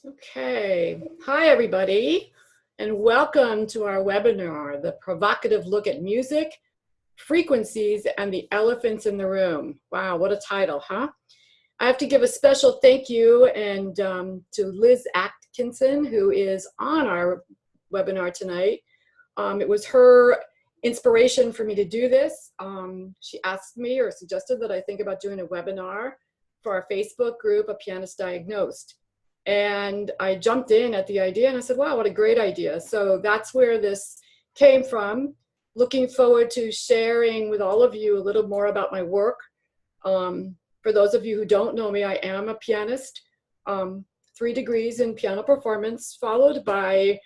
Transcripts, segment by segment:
Okay, hi everybody, and welcome to our webinar, The Provocative Look at Music, Frequencies, and the Elephants in the Room. Wow, what a title, huh? I have to give a special thank you to Liz Atkinson, who is on our webinar tonight. It was her inspiration for me to do this. She asked me or suggested that I think about doing a webinar for our Facebook group, A Pianist Diagnosed. And I jumped in at the idea and I said, wow, what a great idea. So that's where this came from. Looking forward to sharing with all of you a little more about my work. For those of you who don't know me, I am a pianist, 3 degrees in piano performance, followed by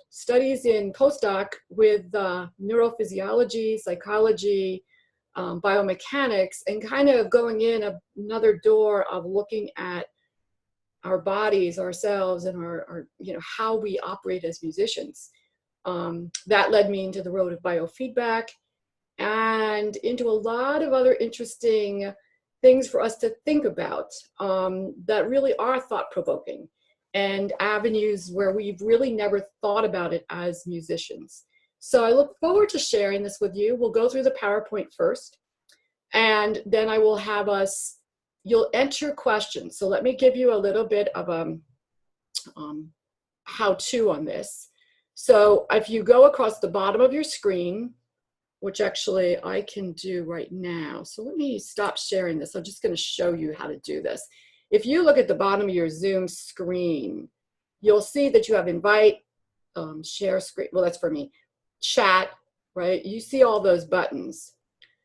studies in postdoc with neurophysiology, psychology, biomechanics, and kind of going in another door of looking at our bodies, ourselves, and our how we operate as musicians. That led me into the road of biofeedback and into a lot of other interesting things for us to think about that really are thought-provoking and avenues where we've really never thought about it as musicians. So I look forward to sharing this with you. We'll go through the PowerPoint first, and then I will have us you'll enter questions. So let me give you a little bit of a how-to on this. So if you go across the bottom of your screen, which actually I can do right now. So let me stop sharing this. I'm just going to show you how to do this. If you look at the bottom of your Zoom screen, you'll see that you have invite, share screen. Well, that's for me. Chat, right? You see all those buttons.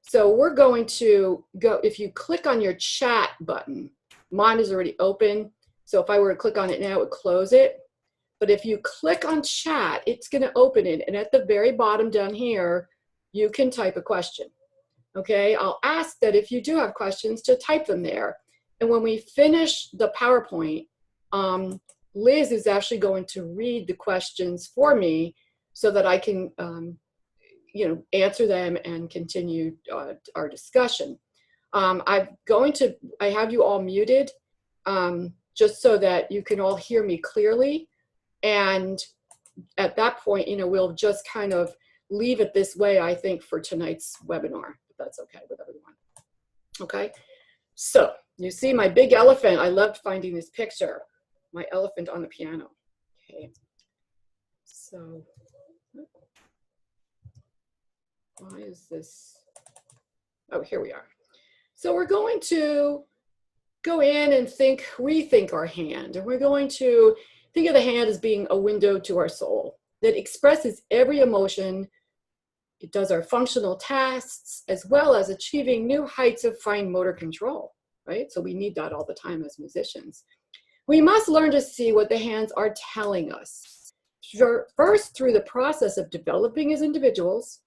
So we're going to go, if you click on your chat button, mine is already open. So if I were to click on it now, it would close it. But if you click on chat, it's going to open it. And at the very bottom down here, you can type a question. Okay, I'll ask that if you do have questions to type them there. And when we finish the PowerPoint, Liz is actually going to read the questions for me so that I can answer them and continue our discussion. I have you all muted just so that you can all hear me clearly. And at that point, we'll just kind of leave it this way, I think, for tonight's webinar, if that's okay with everyone. Okay, so you see my big elephant. I loved finding this picture, my elephant on the piano. Okay, so why is this? Oh, here we are. So we're going to go in and rethink our hand. And we're going to think of the hand as being a window to our soul that expresses every emotion. It does our functional tasks as well as achieving new heights of fine motor control, right? So we need that all the time as musicians. We must learn to see what the hands are telling us. First, through the process of developing as individuals.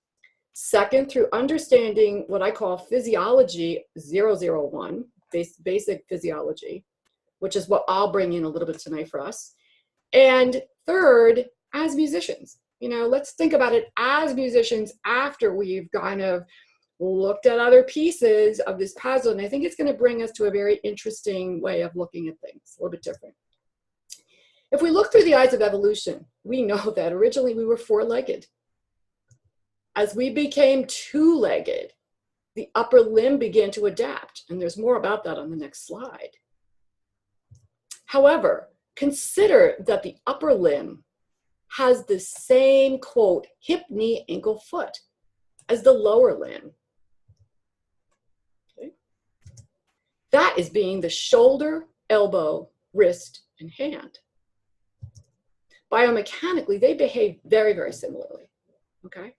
Second, through understanding what I call physiology 001, basic physiology, which is what I'll bring in a little bit tonight for us. And third, as musicians, let's think about it as musicians after we've kind of looked at other pieces of this puzzle. And I think it's going to bring us to a very interesting way of looking at things, a little bit different. If we look through the eyes of evolution, we know that originally we were 4-legged. As we became 2-legged, the upper limb began to adapt, and there's more about that on the next slide. However, consider that the upper limb has the same, quote, hip, knee, ankle, foot as the lower limb. Okay. That is being the shoulder, elbow, wrist, and hand. Biomechanically, they behave very, very similarly, okay?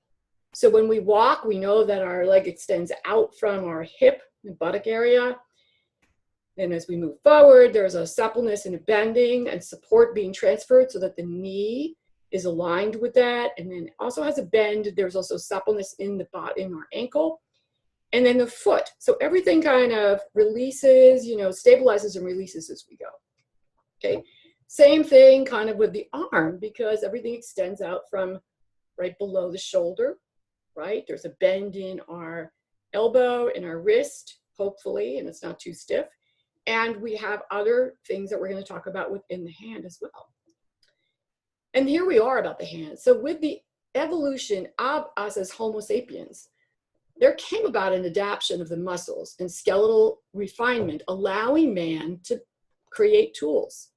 So when we walk, we know that our leg extends out from our hip and buttock area. And as we move forward, there's a suppleness and a bending and support being transferred so that the knee is aligned with that. And then it also has a bend. There's also suppleness in our ankle. And then the foot. So everything kind of releases, stabilizes and releases as we go. Okay. Same thing kind of with the arm, because everything extends out from right below the shoulder. Right? There's a bend in our elbow, in our wrist, hopefully, and it's not too stiff. And we have other things that we're going to talk about within the hand as well. And here we are about the hand. So with the evolution of us as Homo sapiens, there came about an adaptation of the muscles and skeletal refinement, allowing man to create tools.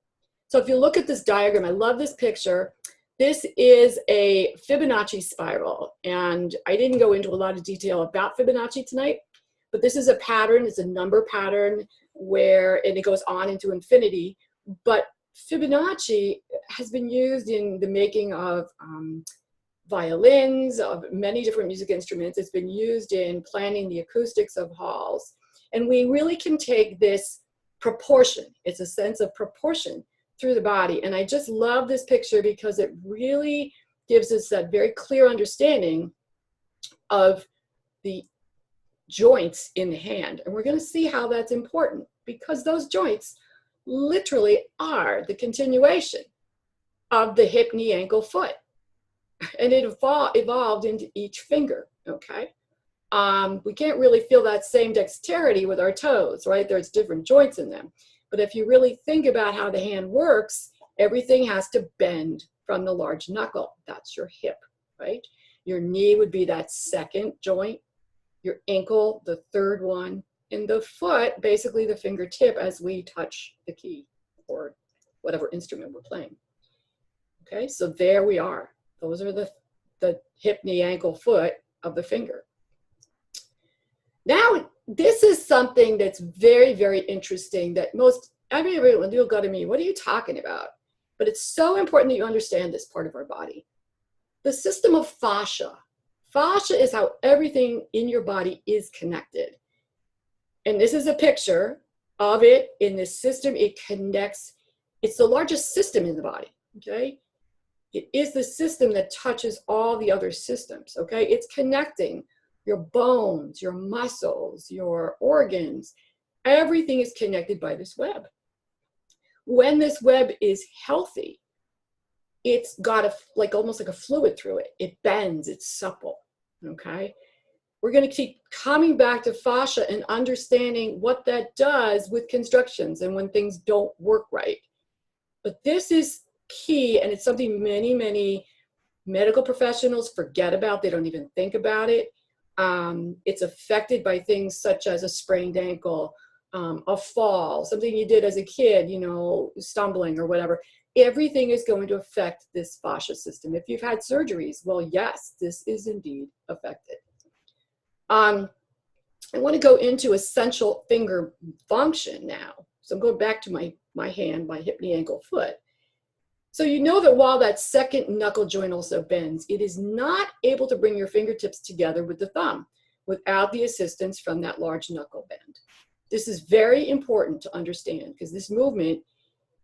So if you look at this diagram, I love this picture. This is a Fibonacci spiral. And I didn't go into a lot of detail about Fibonacci tonight, but this is a pattern. It's a number pattern and it goes on into infinity. But Fibonacci has been used in the making of violins, of many different music instruments. It's been used in planning the acoustics of halls. And we really can take this proportion. It's a sense of proportion through the body. And I just love this picture because it really gives us that very clear understanding of the joints in the hand. And we're going to see how that's important because those joints literally are the continuation of the hip, knee, ankle, foot. And it evolved into each finger, okay? We can't really feel that same dexterity with our toes, right? There's different joints in them. But if you really think about how the hand works, everything has to bend from the large knuckle. That's your hip, right? Your knee would be that second joint, your ankle, the third one, and the foot, basically the fingertip as we touch the key or whatever instrument we're playing. Okay, so there we are. Those are the hip, knee, ankle, foot of the finger. Now, this is something that's very, very interesting that everyone will go to me, what are you talking about? But it's so important that you understand this part of our body. The system of fascia. Fascia is how everything in your body is connected. And this is a picture of it in this system. It connects. It's the largest system in the body, okay? It is the system that touches all the other systems, okay? It's connecting your bones, your muscles, your organs. Everything is connected by this web. When this web is healthy, it's got almost like a fluid through it. It bends, it's supple, okay? We're going to keep coming back to fascia and understanding what that does with constructions and when things don't work right. But this is key, and it's something many, many medical professionals forget about. They don't even think about it. It's affected by things such as a sprained ankle, a fall, something you did as a kid, stumbling or whatever. Everything is going to affect this fascia system. If you've had surgeries, well, yes, this is indeed affected. I want to go into essential finger function now. So I'm going back to my hand, my hip, knee, ankle, foot. So you know that while that second knuckle joint also bends, it is not able to bring your fingertips together with the thumb without the assistance from that large knuckle bend. This is very important to understand because this movement,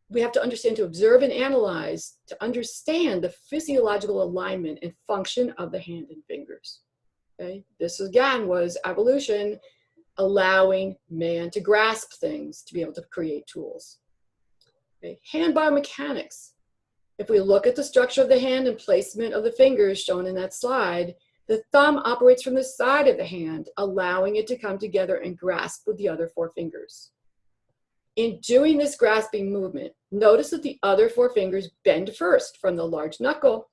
we have to understand to observe and analyze to understand the physiological alignment and function of the hand and fingers. Okay? This again was evolution allowing man to grasp things, to be able to create tools. Okay? Hand biomechanics. If we look at the structure of the hand and placement of the fingers shown in that slide, the thumb operates from the side of the hand, allowing it to come together and grasp with the other four fingers. In doing this grasping movement, notice that the other four fingers bend first from the large knuckle.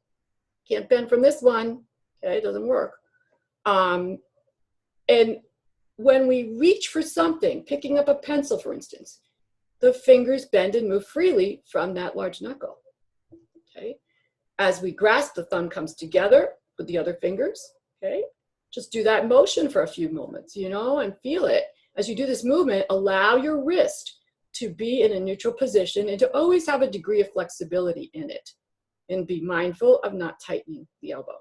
Can't bend from this one, okay, it doesn't work. And when we reach for something, picking up a pencil, for instance, the fingers bend and move freely from that large knuckle. Okay. As we grasp, the thumb comes together with the other fingers. Okay. Just do that motion for a few moments, and feel it. As you do this movement, allow your wrist to be in a neutral position and to always have a degree of flexibility in it. And be mindful of not tightening the elbow.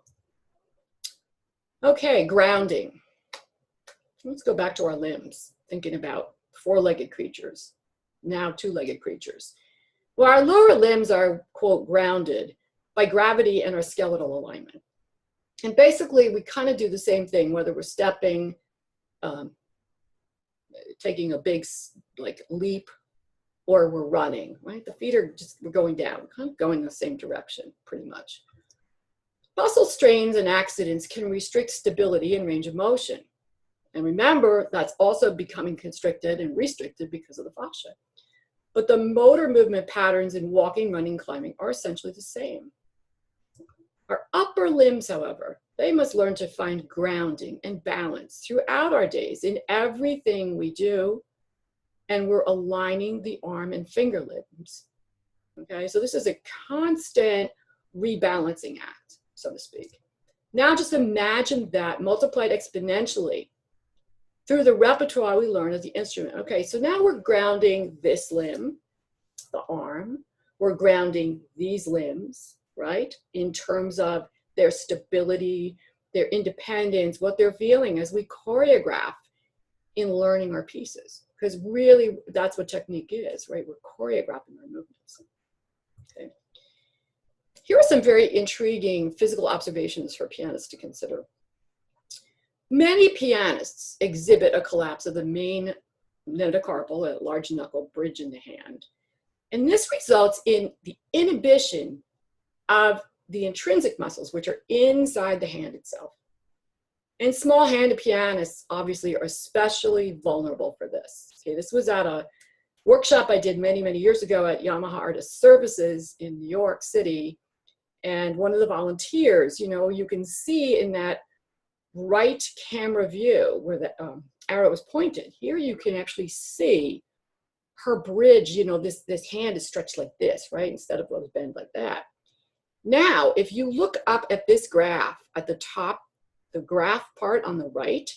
Okay, grounding. Let's go back to our limbs, thinking about four-legged creatures, now two-legged creatures. Well, our lower limbs are, quote, grounded by gravity and our skeletal alignment. And basically, we kind of do the same thing, whether we're stepping, taking a big leap, or we're running, right? The feet are we're going down, kind of going the same direction, pretty much. Muscle strains and accidents can restrict stability and range of motion. And remember, that's also becoming constricted and restricted because of the fascia. But the motor movement patterns in walking, running, climbing are essentially the same. Our upper limbs, however, they must learn to find grounding and balance throughout our days in everything we do. And we're aligning the arm and finger limbs. Okay, so this is a constant rebalancing act, so to speak. Now just imagine that multiplied exponentially through the repertoire we learn of the instrument. Okay, so now we're grounding this limb, the arm. We're grounding these limbs, right? In terms of their stability, their independence, what they're feeling as we choreograph in learning our pieces. Because really, that's what technique is, right? We're choreographing our movements. Okay. Here are some very intriguing physical observations for pianists to consider. Many pianists exhibit a collapse of the main metacarpal, a large knuckle bridge in the hand. And this results in the inhibition of the intrinsic muscles, which are inside the hand itself. And small-handed pianists obviously are especially vulnerable for this. Okay, this was at a workshop I did many, many years ago at Yamaha Artist Services in New York City. And one of the volunteers, you know, you can see in that right camera view where the arrow is pointed, here you can actually see her bridge, you know, this hand is stretched like this, right? Instead of those bend like that. Now, if you look up at this graph at the top, the graph part on the right,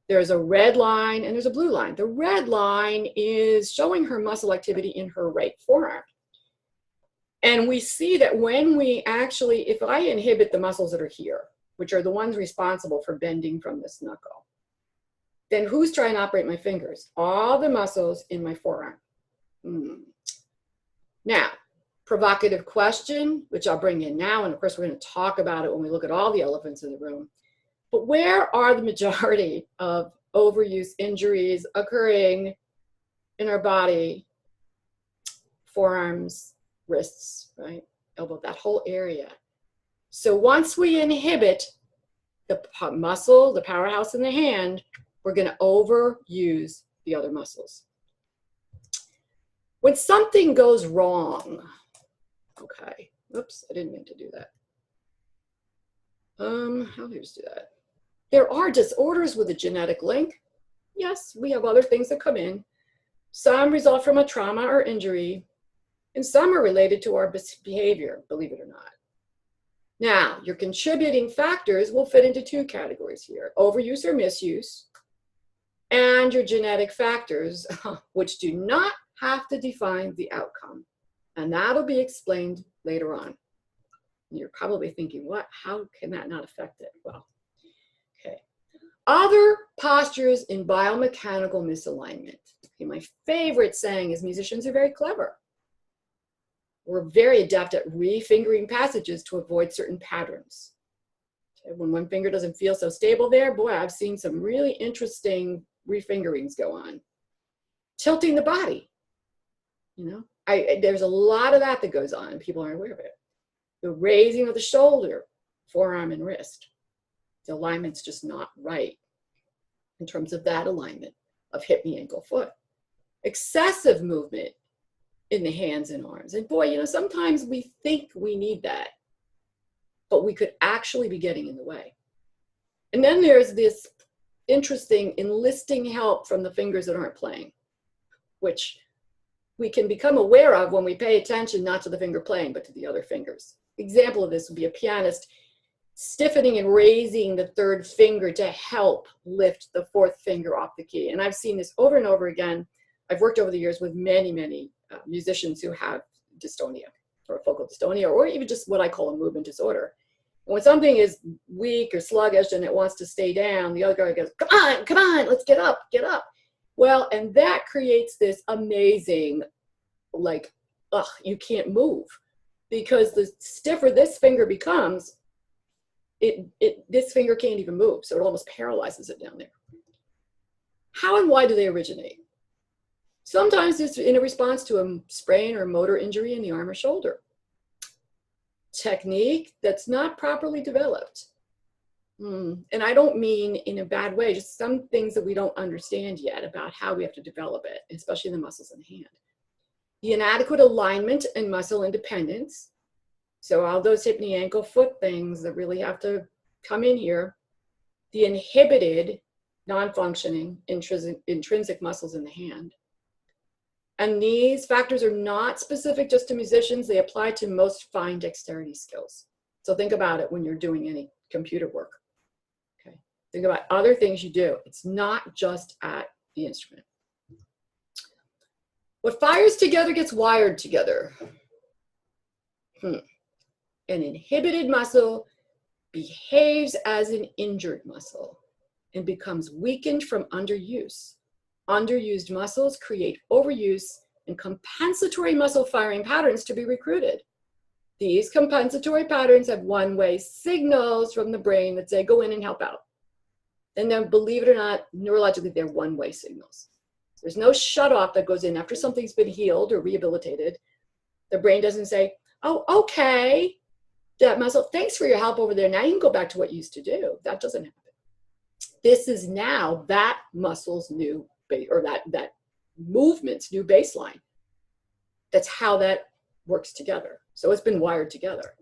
there's a red line and there's a blue line. The red line is showing her muscle activity in her right forearm. And we see that when we actually, if I inhibit the muscles that are here, which are the ones responsible for bending from this knuckle, then who's trying to operate my fingers? All the muscles in my forearm. Now, provocative question, which I'll bring in now, and of course we're going to talk about it when we look at all the elephants in the room. But where are the majority of overuse injuries occurring in our body? Forearms, wrists, right? Elbow, that whole area. So once we inhibit the muscle, the powerhouse in the hand, we're going to overuse the other muscles. When something goes wrong, okay, oops, I didn't mean to do that. How do you just do that? There are disorders with a genetic link. Yes, we have other things that come in. Some result from a trauma or injury, and some are related to our behavior, believe it or not. Now, your contributing factors will fit into two categories here: overuse or misuse, and your genetic factors, which do not have to define the outcome. And that'll be explained later on. You're probably thinking, what? How can that not affect it? Well, okay. Other postures in biomechanical misalignment. Okay, my favorite saying is musicians are very clever. We're very adept at refingering passages to avoid certain patterns. Okay, when one finger doesn't feel so stable there, boy, I've seen some really interesting refingerings go on. Tilting the body, you know, there's a lot of that goes on. People aren't aware of it. The raising of the shoulder, forearm and wrist. The alignment's just not right in terms of that alignment of hip, knee, ankle, foot. Excessive movement in the hands and arms. And boy, you know, sometimes we think we need that, but we could actually be getting in the way. And then there's this interesting enlisting help from the fingers that aren't playing, which we can become aware of when we pay attention not to the finger playing, but to the other fingers. Example of this would be a pianist stiffening and raising the third finger to help lift the fourth finger off the key. And I've seen this over and over again. I've worked over the years with many, many musicians who have dystonia or focal dystonia, or even just what I call a movement disorder. And when something is weak or sluggish and it wants to stay down, the other guy goes, come on, let's get up, get up. Well, and that creates this amazing, like, you can't move, because the stiffer this finger becomes, this finger can't even move. So it almost paralyzes it down there. How and why do they originate? Sometimes it's in a response to a sprain or motor injury in the arm or shoulder. Technique that's not properly developed. And I don't mean in a bad way, just some things that we don't understand yet about how we have to develop it, especially the muscles in the hand. The inadequate alignment and muscle independence. So all those hip, knee, ankle, foot things that really have to come in here. The inhibited, non-functioning, intrinsic muscles in the hand. And these factors are not specific just to musicians. They apply to most fine dexterity skills. So think about it when you're doing any computer work. Okay. Think about other things you do. It's not just at the instrument. What fires together gets wired together. An inhibited muscle behaves as an injured muscle and becomes weakened from underuse. Underused muscles create overuse and compensatory muscle firing patterns to be recruited. These compensatory patterns have one-way signals from the brain that say, go in and help out. And then, believe it or not, neurologically, they're one-way signals. There's no shut-off that goes in after something's been healed or rehabilitated. The brain doesn't say, oh, okay, that muscle, thanks for your help over there. Now you can go back to what you used to do. That doesn't happen. This is now that muscle's new, or that movement's new baseline. That's how that works together. So it's been wired together.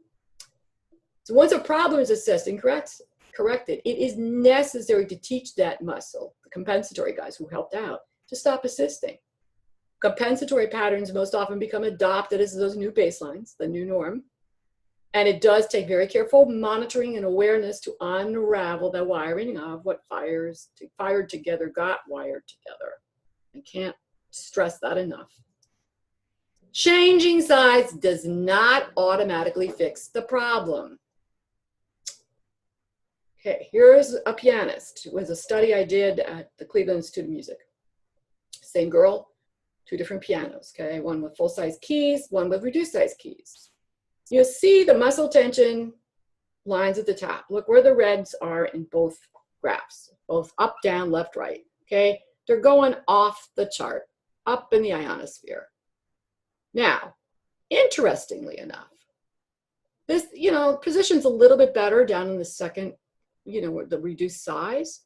So once a problem is assessed and corrected, it is necessary to teach that muscle, the compensatory guys who helped out, to stop assisting. Compensatory patterns most often become adopted as those new baselines, the new norm. And it does take very careful monitoring and awareness to unravel the wiring of what fired together got wired together. I can't stress that enough. Changing sides does not automatically fix the problem. Okay, here's a pianist. It was a study I did at the Cleveland Institute of Music. Same girl, two different pianos, okay? One with full-size keys, one with reduced-size keys. You'll see the muscle tension lines at the top. Look where the reds are in both graphs, both up, down, left, right, okay? They're going off the chart, up in the ionosphere. Now, interestingly enough, this, position's a little bit better down in the second, the reduced size.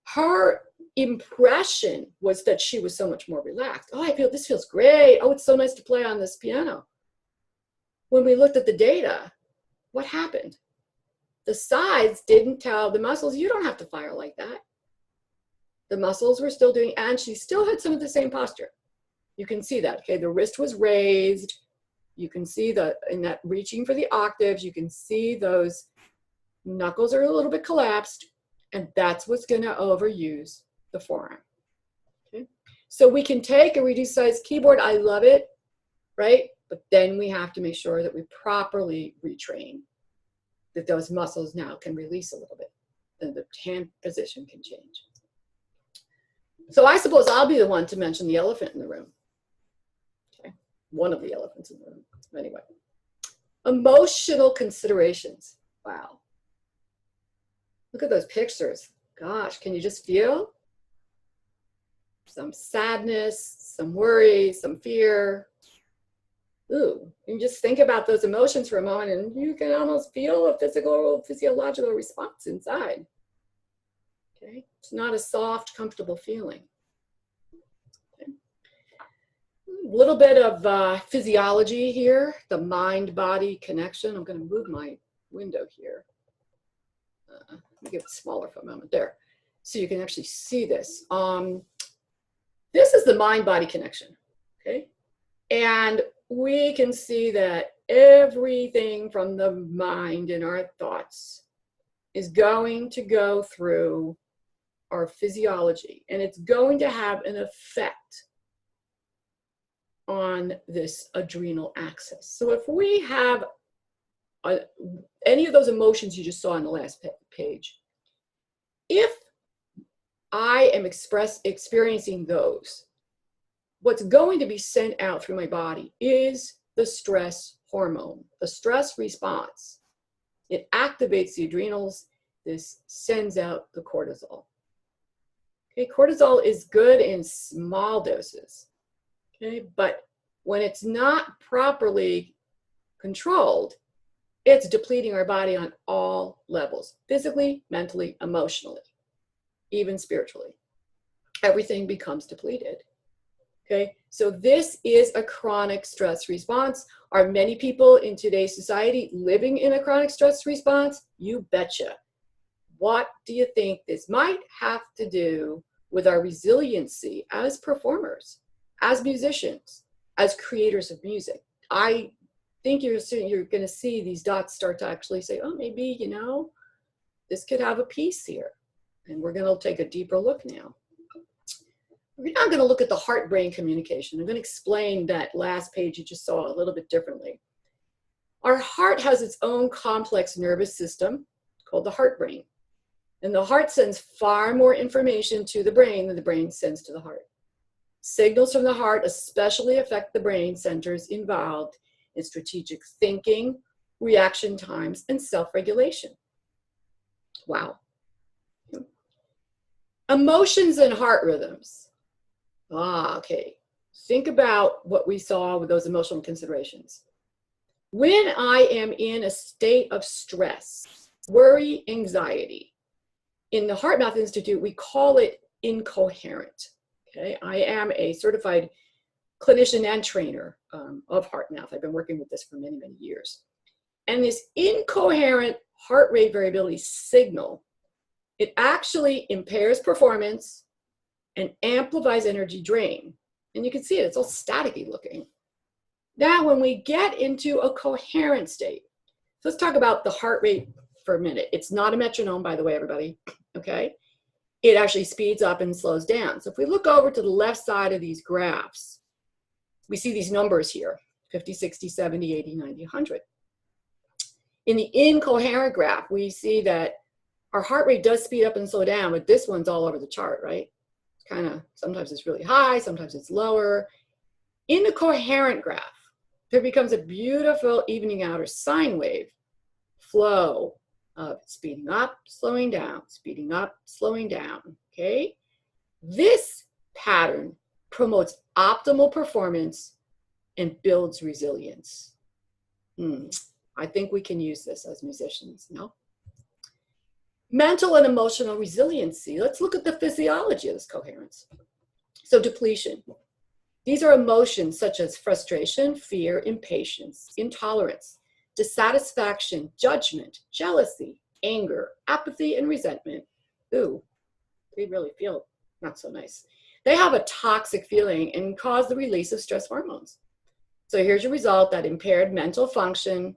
Her impression was that she was so much more relaxed. Oh, this feels great. Oh, it's so nice to play on this piano. When we looked at the data, what happened? The sides didn't tell the muscles, you don't have to fire like that. The muscles were still doing, and she still had some of the same posture. You can see that, okay? The wrist was raised. You can see in that reaching for the octaves, you can see those knuckles are a little bit collapsed, and that's what's gonna overuse the forearm, okay? So we can take a reduced size keyboard, I love it, right? But then we have to make sure that we properly retrain, that those muscles now can release a little bit, and the hand position can change. So I suppose I'll be the one to mention the elephant in the room. Okay, one of the elephants in the room. Anyway, emotional considerations. Wow. Look at those pictures. Gosh, can you just feel some sadness, some worry, some fear? Ooh, you just think about those emotions for a moment and you can almost feel a physiological response inside. Okay, it's not a soft, comfortable feeling. Okay. A little bit of physiology here, the mind-body connection. I'm going to move my window here. Let me get it smaller for a moment there, so you can actually see this. This is the mind-body connection, okay? And we can see that everything from the mind and our thoughts is going to go through our physiology, and it's going to have an effect on this adrenal axis. So if we have any of those emotions you just saw on the last page, if I am experiencing those, what's going to be sent out through my body is the stress hormone, the stress response. It activates the adrenals. This sends out the cortisol. Okay, cortisol is good in small doses. Okay, but when it's not properly controlled, It's depleting our body on all levels, physically, mentally, emotionally, even spiritually. Everything becomes depleted. Okay, so this is a chronic stress response. Are many people in today's society living in a chronic stress response? You betcha. What do you think this might have to do with our resiliency as performers, as musicians, as creators of music? I think you're going to see these dots start to actually say, oh, maybe, you know, this could have a piece here. And we're going to take a deeper look now. We're now going to look at the heart-brain communication. I'm going to explain that last page you just saw a little bit differently. Our heart has its own complex nervous system called the heart-brain. And the heart sends far more information to the brain than the brain sends to the heart. Signals from the heart especially affect the brain centers involved in strategic thinking, reaction times, and self-regulation. Wow. Emotions and heart rhythms. Okay. Think about what we saw with those emotional considerations. When I am in a state of stress, worry, anxiety, in the HeartMath Institute, we call it incoherent. Okay, I am a certified clinician and trainer of HeartMath. I've been working with this for many, many years. And this incoherent heart rate variability signal, it actually impairs performance and amplifies energy drain. And you can see it, it's all staticky looking. Now, when we get into a coherent state, so let's talk about the heart rate for a minute. It's not a metronome, by the way, everybody, okay? It actually speeds up and slows down. So if we look over to the left side of these graphs, we see these numbers here, 50, 60, 70, 80, 90, 100. In the incoherent graph, we see that our heart rate does speed up and slow down, but this one's all over the chart, right? It's kind of, sometimes it's really high, sometimes it's lower. In the coherent graph, there becomes a beautiful evening out or sine wave flow of speeding up, slowing down, speeding up, slowing down, okay? This pattern promotes optimal performance and builds resilience. I think we can use this as musicians, no? Mental and emotional resiliency. Let's look at the physiology of this coherence. So depletion. These are emotions such as frustration, fear, impatience, intolerance, dissatisfaction, judgment, jealousy, anger, apathy, and resentment. Ooh, they really feel not so nice. They have a toxic feeling and cause the release of stress hormones. So here's your result: that impaired mental function,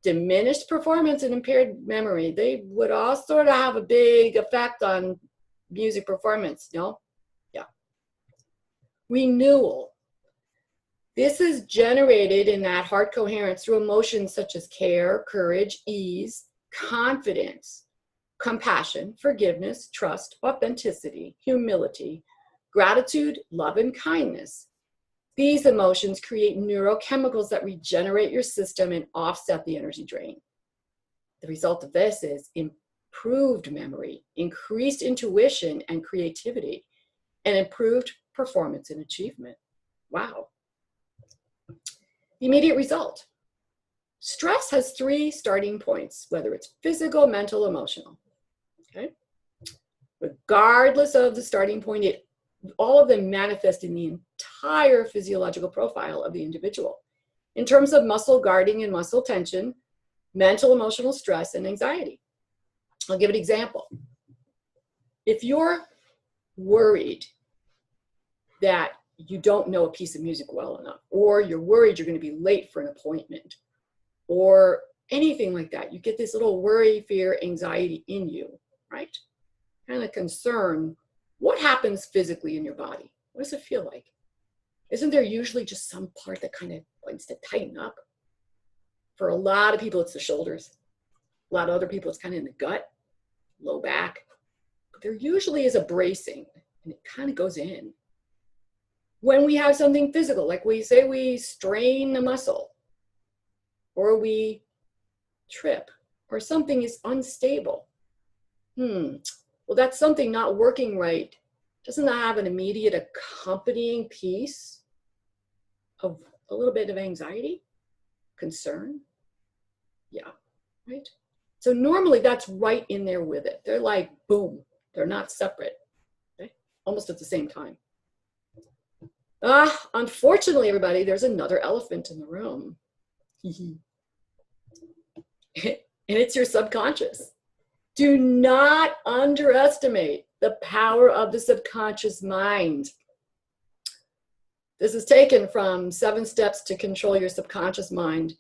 diminished performance, and impaired memory. They would all sort of have a big effect on music performance, no? Yeah. Renewal. This is generated in that heart coherence through emotions such as care, courage, ease, confidence, compassion, forgiveness, trust, authenticity, humility, gratitude, love, and kindness. These emotions create neurochemicals that regenerate your system and offset the energy drain. The result of this is improved memory, increased intuition and creativity, and improved performance and achievement. Wow. The immediate result. Stress has 3 starting points, whether it's physical, mental, emotional. Okay? Regardless of the starting point, all of them manifest in the entire physiological profile of the individual. In terms of muscle guarding and muscle tension, mental, emotional stress, and anxiety. I'll give an example. If you're worried that you don't know a piece of music well enough, or you're worried you're going to be late for an appointment, or anything like that, you get this little worry, fear, anxiety in you, right? Kind of concern. What happens physically in your body? What does it feel like? Isn't there usually just some part that kind of wants to tighten up? For a lot of people, it's the shoulders. A lot of other people, it's kind of in the gut, low back. But there usually is a bracing, and it kind of goes in. When we have something physical, like we say we strain a muscle, or we trip, or something is unstable. Well, that's something not working right. Doesn't that have an immediate accompanying piece of a little bit of anxiety, concern? Yeah, right? So normally that's right in there with it. They're like, boom, they're not separate, okay? Almost at the same time. Unfortunately, everybody, there's another elephant in the room. And it's your subconscious. Do not underestimate the power of the subconscious mind. This is taken from 7 Steps to Control Your Subconscious Mind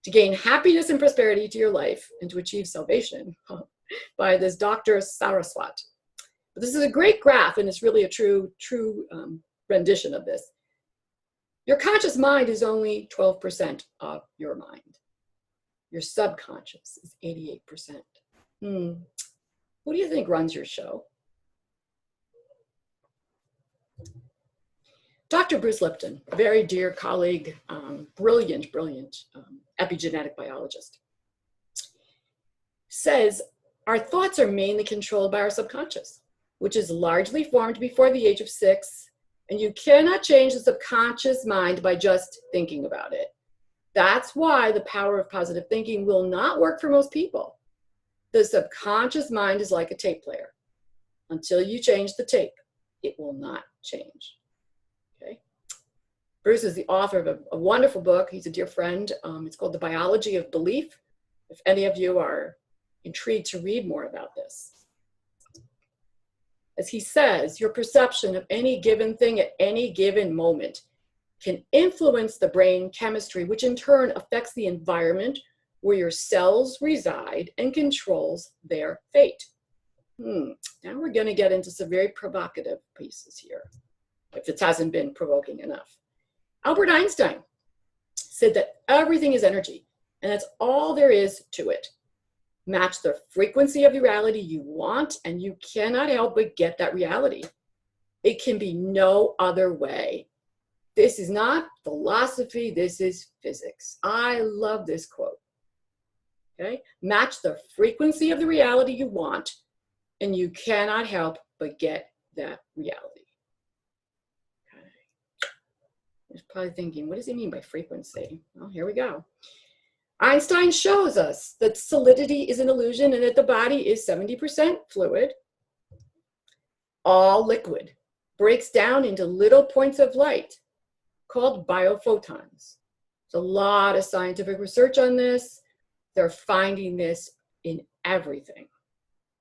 to Gain Happiness and Prosperity to Your Life and to Achieve Salvation by this Dr. Saraswat. But this is a great graph, and it's really a true rendition of this. Your conscious mind is only 12% of your mind. Your subconscious is 88%. Who do you think runs your show? Dr. Bruce Lipton, very dear colleague, brilliant epigenetic biologist, says our thoughts are mainly controlled by our subconscious, which is largely formed before the age of 6, and you cannot change the subconscious mind by just thinking about it. That's why the power of positive thinking will not work for most people. The subconscious mind is like a tape player. Until you change the tape, it will not change. Okay. Bruce is the author of a wonderful book. He's a dear friend. It's called The Biology of Belief. If any of you are intrigued to read more about this. As he says, your perception of any given thing at any given moment can influence the brain chemistry, which in turn affects the environment where your cells reside and controls their fate. Now we're going to get into some very provocative pieces here, if it hasn't been provoking enough. Albert Einstein said that everything is energy, and that's all there is to it. Match the frequency of the reality you want, and you cannot help but get that reality. It can be no other way. This is not philosophy, this is physics. I love this quote. Okay? Match the frequency of the reality you want, and you cannot help but get that reality. Okay. You're probably thinking, what does he mean by frequency? Well, here we go. Einstein shows us that solidity is an illusion and that the body is 70% fluid. All liquid breaks down into little points of light called biophotons. There's a lot of scientific research on this. They're finding this in everything.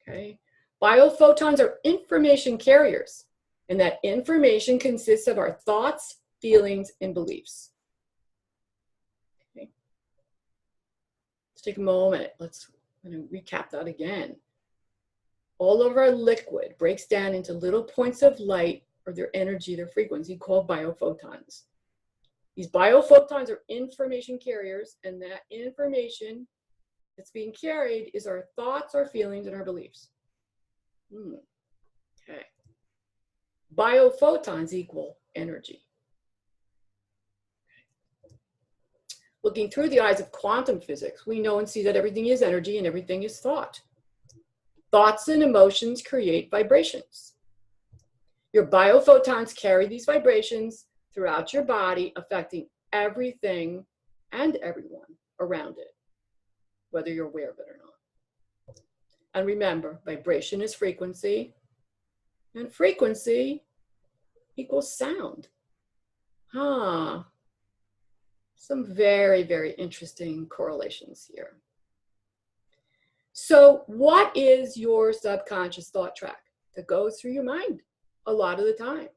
Okay? Biophotons are information carriers, and that information consists of our thoughts, feelings, and beliefs. Okay. Let's take a moment. Let's recap that again. All of our liquid breaks down into little points of light, or their energy, their frequency, called biophotons. These biophotons are information carriers, and that information that's being carried is our thoughts, our feelings, and our beliefs. Okay. Biophotons equal energy. Looking through the eyes of quantum physics, we know and see that everything is energy and everything is thought. Thoughts and emotions create vibrations. Your biophotons carry these vibrations throughout your body, affecting everything and everyone around it, whether you're aware of it or not. And remember, vibration is frequency, and frequency equals sound. Some very, very interesting correlations here. So what is your subconscious thought track that goes through your mind a lot of the time?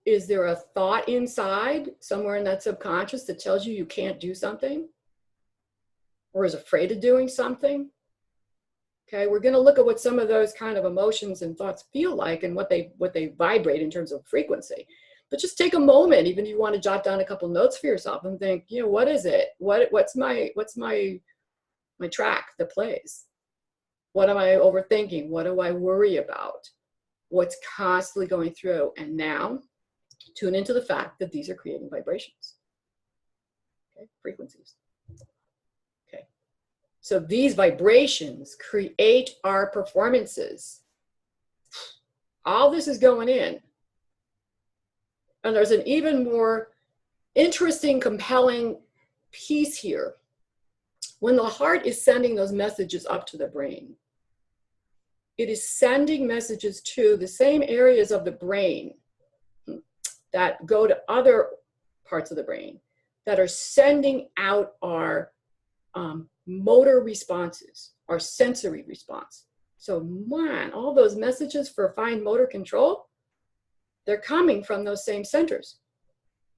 Is there a thought inside somewhere in that subconscious that tells you you can't do something? Or is afraid of doing something? Okay, we're going to look at what some of those kind of emotions and thoughts feel like and what they vibrate in terms of frequency. But just take a moment, even if you want to jot down a couple notes for yourself and think, what is it? What's my track that plays? What am I overthinking? What do I worry about? What's constantly going through? And now tune into the fact that these are creating vibrations. Okay, frequencies. Okay. So these vibrations create our performances. All this is going in. And there's an even more interesting, compelling piece here. When the heart is sending those messages up to the brain, it is sending messages to the same areas of the brain that go to other parts of the brain that are sending out our motor responses, our sensory response. So man, all those messages for fine motor control, they're coming from those same centers.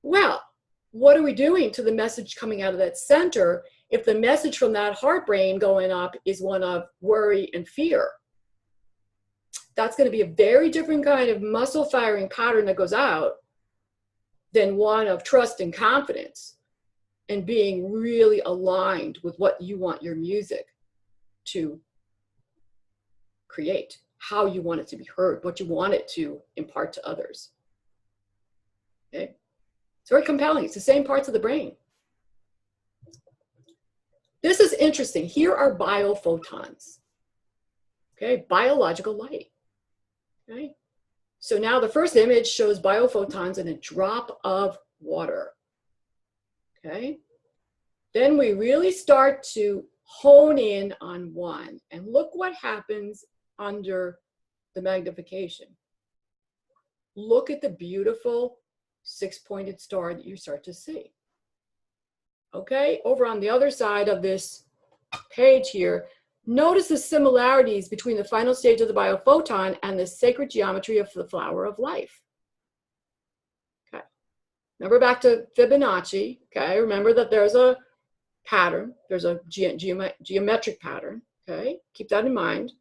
Well, what are we doing to the message coming out of that center if the message from that heart brain going up is one of worry and fear? That's going to be a very different kind of muscle firing pattern that goes out than one of trust and confidence and being really aligned with what you want your music to create, how you want it to be heard, what you want it to impart to others. Okay? It's very compelling. It's the same parts of the brain. This is interesting. Here are biophotons. Okay, biological light. Okay, so now the first image shows biophotons in a drop of water. Okay, then we really start to hone in on one, and look what happens under the magnification. Look at the beautiful six-pointed star that you start to see. Okay, over on the other side of this page here, notice the similarities between the final stage of the biophoton and the sacred geometry of the flower of life. Okay, remember back to Fibonacci. Okay, remember that there's a pattern, there's a geometric pattern. Okay, keep that in mind.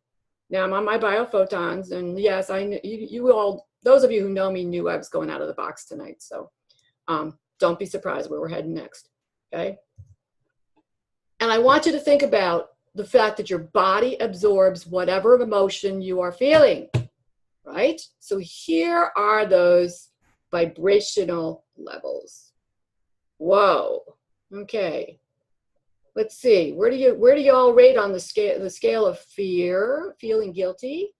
Now I'm on my biophotons, and yes, you all, those of you who know me knew I was going out of the box tonight, so don't be surprised where we're heading next. Okay, and I want you to think about the fact that your body absorbs whatever emotion you are feeling, right? So here are those vibrational levels. Whoa. Okay. Let's see. Where do you all rate on the scale of fear? Feeling guilty.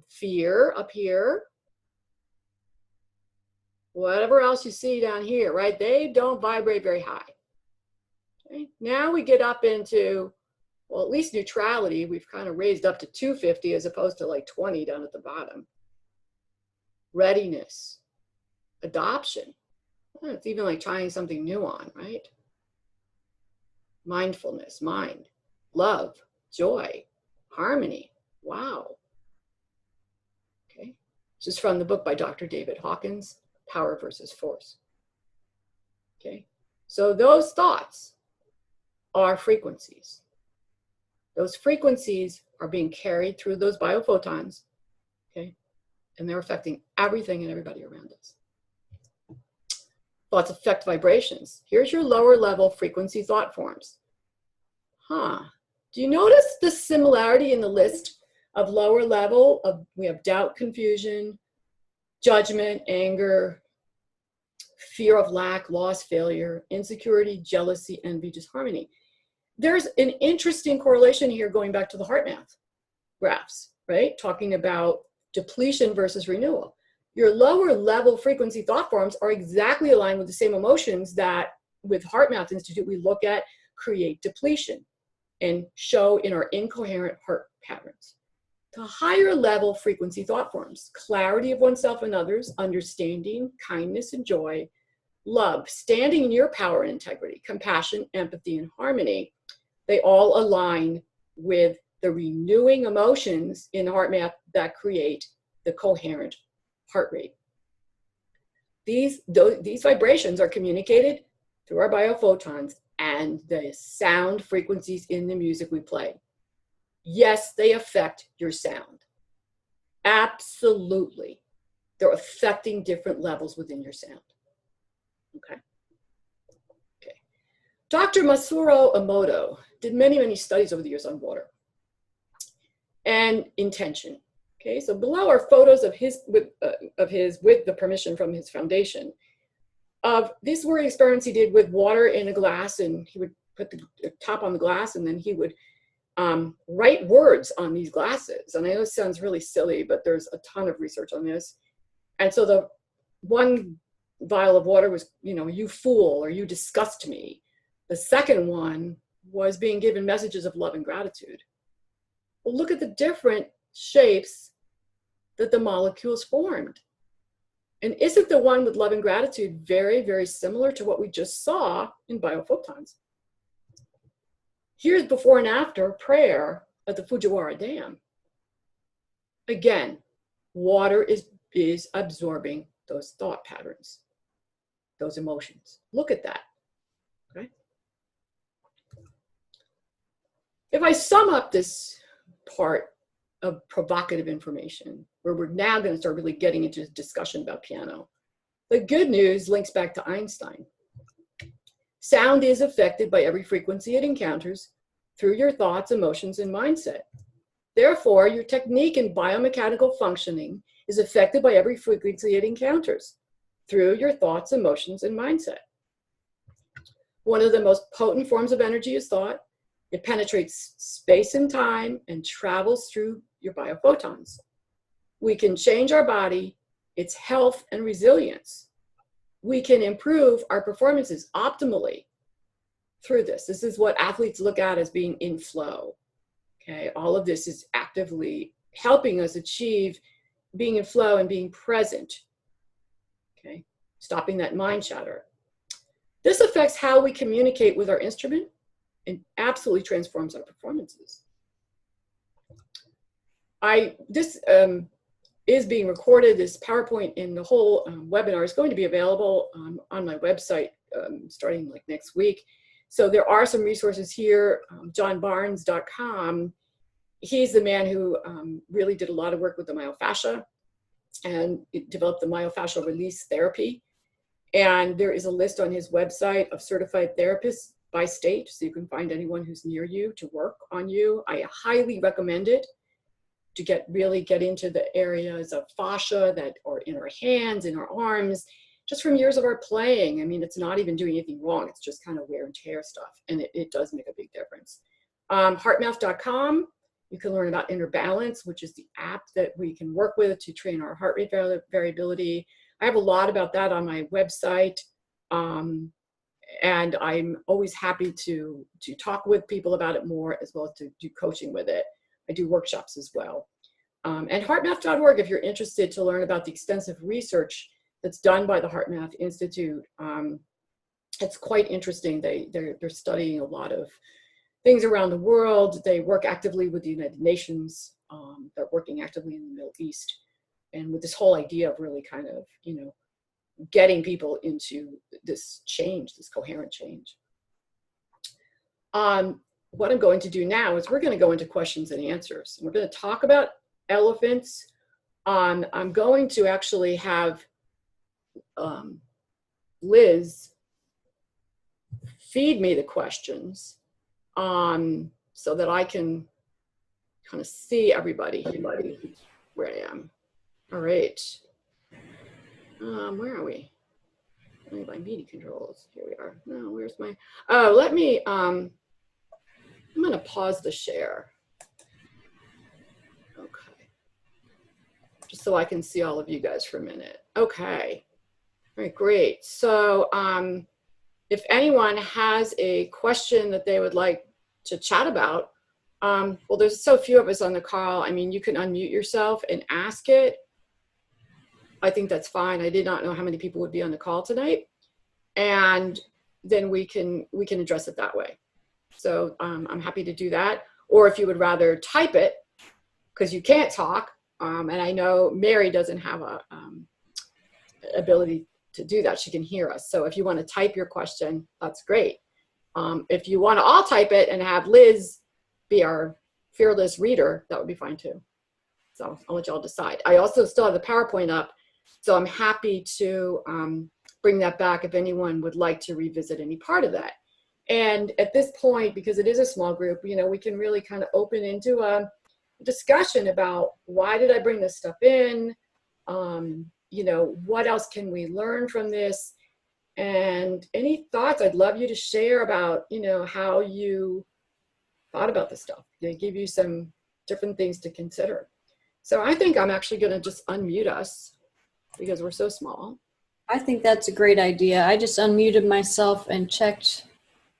Fear up here. Whatever else you see down here, right? They don't vibrate very high. Okay. Now we get up into, well, at least neutrality. We've kind of raised up to 250 as opposed to like 20 down at the bottom. Readiness, adoption. Well, it's even like trying something new on, right? Mindfulness, mind, love, joy, harmony. Wow. Okay. This is from the book by Dr. David Hawkins, Power versus Force. Okay. So those thoughts are frequencies. Those frequencies are being carried through those biophotons, okay? And they're affecting everything and everybody around us. Thoughts affect vibrations. Here's your lower level frequency thought forms. Do you notice the similarity in the list of lower level? We have doubt, confusion, judgment, anger, fear of lack, loss, failure, insecurity, jealousy, envy, disharmony. There's an interesting correlation here going back to the heart math graphs, right? Talking about depletion versus renewal. Your lower level frequency thought forms are exactly aligned with the same emotions that with Heart Math Institute we look at create depletion and show in our incoherent heart patterns. The higher level frequency thought forms, clarity of oneself and others, understanding, kindness and joy, love, standing in your power and integrity, compassion, empathy, and harmony, they all align with the renewing emotions in heart math that create the coherent heart rate. These vibrations are communicated through our biophotons and the sound frequencies in the music we play. Yes, they affect your sound. Absolutely. They're affecting different levels within your sound. Okay. Okay. Dr. Masaru Emoto did many, many studies over the years on water and intention. Okay, so below are photos of his with the permission from his foundation. These were experiments he did with water in a glass, and he would put the top on the glass, and then he would write words on these glasses. And I know it sounds really silly, but there's a ton of research on this. And so the one vial of water was, you fool, or you disgust me. The second one was being given messages of love and gratitude. Well, look at the different shapes that the molecules formed. And isn't the one with love and gratitude very, very similar to what we just saw in biophotons? Here's before and after prayer at the Fujiwara Dam. Again, water is absorbing those thought patterns, those emotions. Look at that, okay? If I sum up this part of provocative information, where we're now going to start really getting into discussion about piano, the good news links back to Einstein. Sound is affected by every frequency it encounters through your thoughts, emotions, and mindset. Therefore, your technique in biomechanical functioning is affected by every frequency it encounters through your thoughts, emotions, and mindset. One of the most potent forms of energy is thought. It penetrates space and time and travels through your biophotons. We can change our body, its health and resilience. We can improve our performances optimally through this. This is what athletes look at as being in flow. Okay, all of this is actively helping us achieve being in flow and being present. Okay, stopping that mind chatter. This affects how we communicate with our instrument and absolutely transforms our performances. This is being recorded. This PowerPoint and the whole webinar is going to be available on my website starting like next week. So there are some resources here, johnbarnes.com. He's the man who really did a lot of work with the myofascia and developed the myofascial release therapy. And there is a list on his website of certified therapists by state, so you can find anyone who's near you to work on you. I highly recommend it to really get into the areas of fascia that are in our hands, in our arms, just from years of our playing. I mean, it's not even doing anything wrong. It's just kind of wear and tear stuff, and it does make a big difference. Heartmath.com, you can learn about Inner Balance, which is the app that we can work with to train our heart rate variability. I have a lot about that on my website, and I'm always happy to talk with people about it more, as well as to do coaching with it. I do workshops as well. And heartmath.org, if you're interested to learn about the extensive research that's done by the HeartMath Institute. It's quite interesting. They're studying a lot of things around the world. They work actively with the United Nations. They're working actively in the Middle East. And with this whole idea of really kind of, getting people into this change, this coherent change. What I'm going to do now is we're going to go into questions and answers. We're going to talk about elephants. I'm going to actually have Liz feed me the questions so that I can kind of see everybody where I am. All right. Where are we? My media controls. Here we are. No, where's my? Oh, let me. I'm going to pause the share. Okay. Just so I can see all of you guys for a minute. Okay. All right, great. So if anyone has a question that they would like to chat about, well, there's so few of us on the call. I mean, you can unmute yourself and ask it. I think that's fine. I did not know how many people would be on the call tonight. And then we can address it that way. So I'm happy to do that. Or if you would rather type it, because you can't talk, and I know Mary doesn't have a ability to do that. She can hear us. So if you want to type your question, that's great. If you want to all type it and have Liz be our fearless reader, that would be fine too. So I'll let y'all decide. I also still have the PowerPoint up, so I'm happy to bring that back if anyone would like to revisit any part of that. And at this point, because it is a small group, we can really kind of open into a discussion about why did I bring this stuff in? What else can we learn from this? And any thoughts I'd love you to share about, how you thought about this stuff. They give you some different things to consider. So I think I'm actually going to just unmute us because we're so small. I think that's a great idea. I just unmuted myself and checked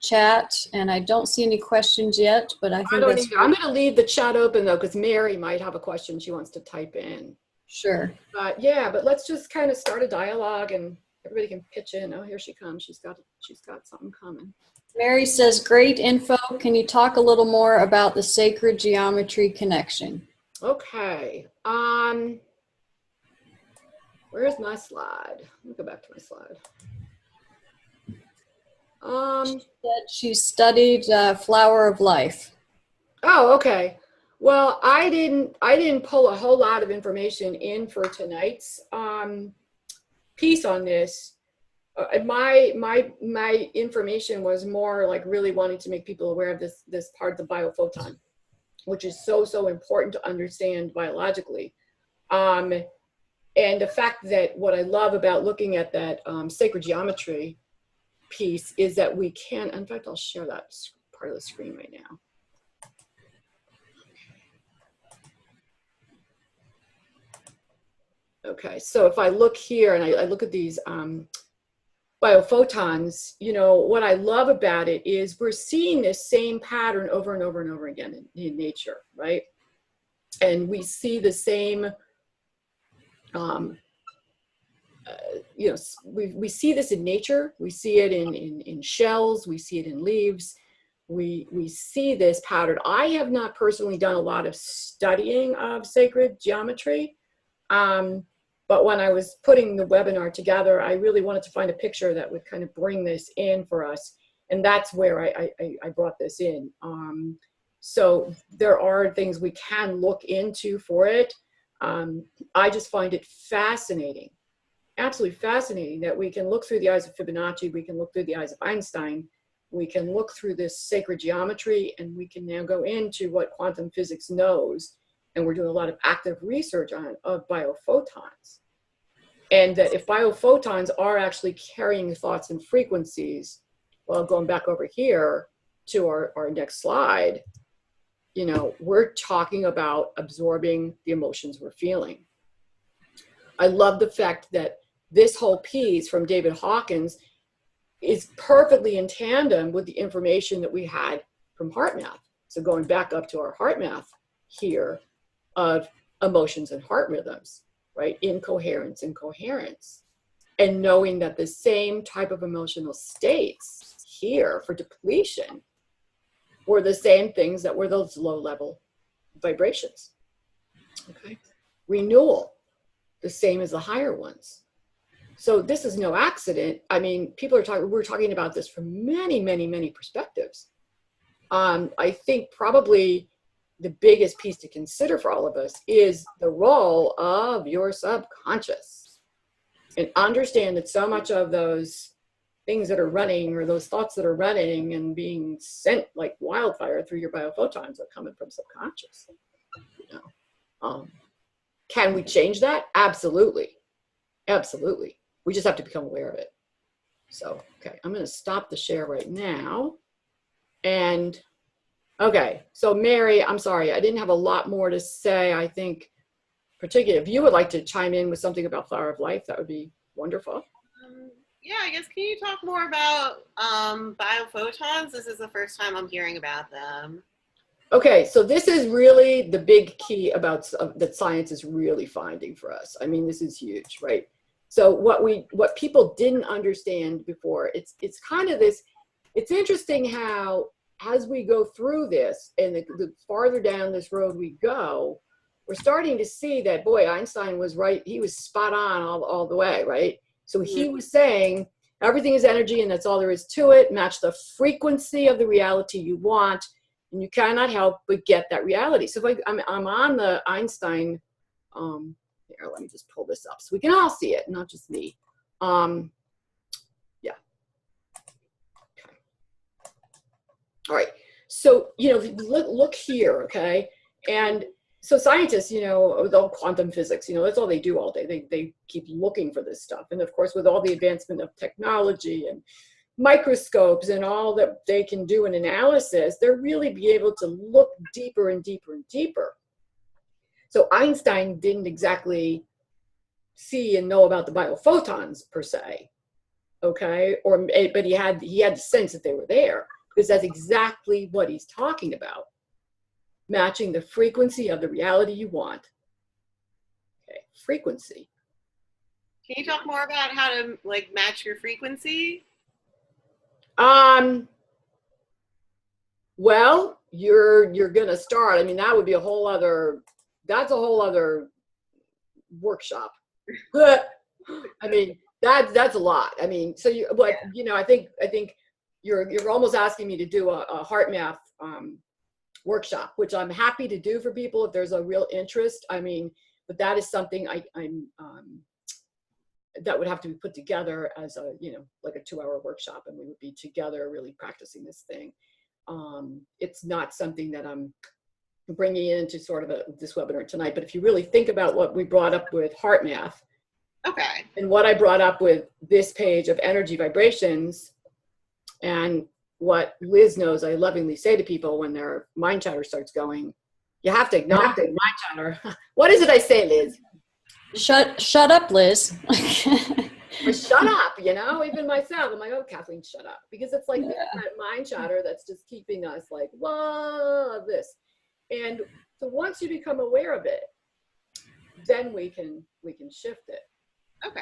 chat, and I don't see any questions yet, but I I think don't that's either. I'm going to leave the chat open though, because Mary might have a question she wants to type in. sure. But yeah, but let's just kind of start a dialogue and everybody can pitch in. Oh, here she comes. She's got something coming. Mary says, great info. Can you talk a little more about the sacred geometry connection? Okay. Where's my slide? Let me go back to my slide. She said she studied Flower of Life. Oh, okay. Well, I didn't pull a whole lot of information in for tonight's piece on this. My information was more like really wanting to make people aware of this part of the biophoton, which is so important to understand biologically. And the fact that what I love about looking at that sacred geometry piece is that we can, in fact, I'll share that part of the screen right now. Okay, so if I look here and I look at these biophotons, you know, what I love about it is we're seeing this same pattern over and over and over again in nature, right? And we see the same, you know, we see this in nature. We see it in shells. We see it in leaves. We see this pattern. I have not personally done a lot of studying of sacred geometry. But when I was putting the webinar together, I really wanted to find a picture that would kind of bring this in for us. And that's where I brought this in. So there are things we can look into for it. I just find it fascinating, absolutely fascinating that we can look through the eyes of Fibonacci, we can look through the eyes of Einstein, we can look through this sacred geometry, and we can now go into what quantum physics knows. And we're doing a lot of active research of biophotons. And that if biophotons are actually carrying thoughts and frequencies, well, going back over here to our next slide, you know, we're talking about absorbing the emotions we're feeling. I love the fact that this whole piece from David Hawkins is perfectly in tandem with the information that we had from HeartMath. So going back up to our HeartMath here, of emotions and heart rhythms, right? Incoherence and coherence. And knowing that the same type of emotional states here for depletion were the same things that were those low level vibrations. Okay. Renewal, the same as the higher ones. So this is no accident. I mean, we're talking about this from many perspectives. I think probably the biggest piece to consider for all of us is the role of your subconscious, and understand that so much of those things that are running, or those thoughts that are running and being sent like wildfire through your biophotons, are coming from subconscious. You know, can we change that? Absolutely. We just have to become aware of it. So, okay, I'm going to stop the share right now. And okay, so Mary, I'm sorry, I didn't have a lot more to say. I think, particularly if you would like to chime in with something about Flower of Life, that would be wonderful. Yeah, I guess, can you talk more about biophotons? This is the first time I'm hearing about them. Okay, so this is really the big key about that science is really finding for us. I mean, this is huge, right? So what people didn't understand before, it's kind of this, it's interesting how as we go through this, and the farther down this road we go, we're starting to see that, boy, Einstein was right. He was spot on all the way, right? So he was saying everything is energy and that's all there is to it. Match the frequency of the reality you want, and you cannot help but get that reality. So if I'm on the Einstein, here, let me just pull this up so we can all see it, not just me. Yeah. Okay. All right. So, you know, look here, okay? And so scientists, you know, with all quantum physics, you know, that's all they do all day. They keep looking for this stuff. And of course, with all the advancement of technology and microscopes and all that they can do in analysis, they're really be able to look deeper and deeper and deeper. So Einstein didn't exactly see and know about the biophotons per se, okay? But he had the sense that they were there, because that's exactly what he's talking about. Matching the frequency of the reality you want. Okay, frequency. Can you talk more about how to like match your frequency? Well, you're gonna start. I mean, that would be a whole other. That's a whole other workshop. I mean, that's a lot. I mean, so I think you're almost asking me to do a heart math workshop, which I'm happy to do for people if there's a real interest. I mean, but that is something I'm that would have to be put together as a, like a 2-hour workshop, and we would be together really practicing this thing. It's not something that I'm bringing into sort of this webinar tonight, but if you really think about what we brought up with heart math, okay, and what I brought up with this page of energy vibrations, and what Liz knows I lovingly say to people when their mind chatter starts going, you have to acknowledge mind chatter. What is it I say, Liz? Shut up, Liz. Or shut up, even myself. I'm like, oh, Kathleen, shut up. Because it's like that mind chatter that's just keeping us like, whoa, this. And so once you become aware of it, then we can shift it. okay.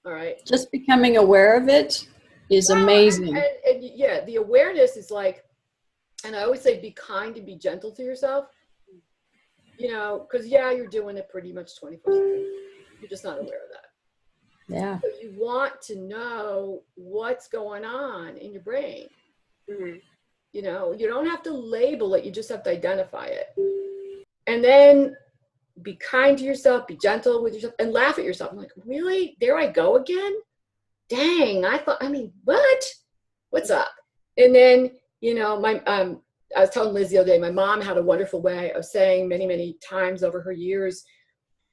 All right. Just becoming aware of it is amazing. And yeah, the awareness is like, and I always say, be kind and be gentle to yourself. Because you're doing it pretty much 24/7. You're just not aware of that. Yeah. So you want to know what's going on in your brain. Mm-hmm. You don't have to label it. You just have to identify it. And then be kind to yourself, be gentle with yourself, and laugh at yourself. I'm like, really? There I go again? Dang, what? What's up? And then, I was telling Liz the other day, my mom had a wonderful way of saying many, many times over her years,